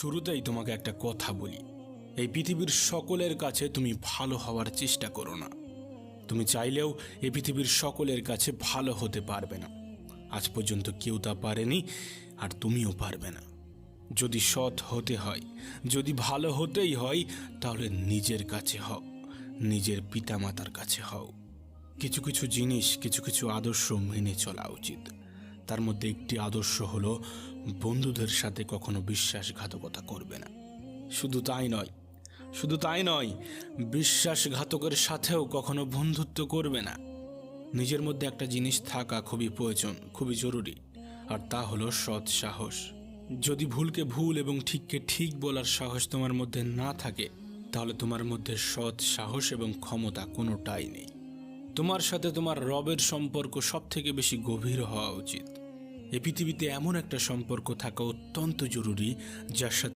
শুরুতেই তোমাকে একটা কথা বলি, এই পৃথিবীর সকলের কাছে তুমি ভালো হওয়ার চেষ্টা করো না। তুমি চাইলেও এই পৃথিবীর সকলের কাছে ভালো হতে পারবে না। আজ পর্যন্ত কেউ তা পারেনি, আর তুমিও পারবে না। যদি সৎ হতে হয়, যদি ভালো হতেই হয়, তাহলে নিজের কাছে হও, নিজের পিতামাতার কাছে হও। কিছু কিছু জিনিস, কিছু কিছু আদর্শ মেনে চলা উচিত। তার মধ্যে একটি আদর্শ হলো বন্ধুদের সাথে কখনো বিশ্বাসঘাতকতা করবে না। শুধু তাই নয়, বিশ্বাসঘাতকের সাথেও কখনো বন্ধুত্ব করবে না। নিজের মধ্যে একটা জিনিস থাকা খুবই প্রয়োজন, খুবই জরুরি, আর তা হলো সৎ সাহস। যদি ভুলকে ভুল এবং ঠিককে ঠিক বলার সাহস তোমার মধ্যে না থাকে, তাহলে তোমার মধ্যে সৎ সাহস এবং ক্ষমতা কোনোটাই নেই। তোমার সাথে তোমার রবের সম্পর্ক সব থেকে বেশি গভীর হওয়া উচিত। এই পৃথিবীতে এমন একটা সম্পর্ক থাকা অত্যন্ত জরুরি, যার সাথে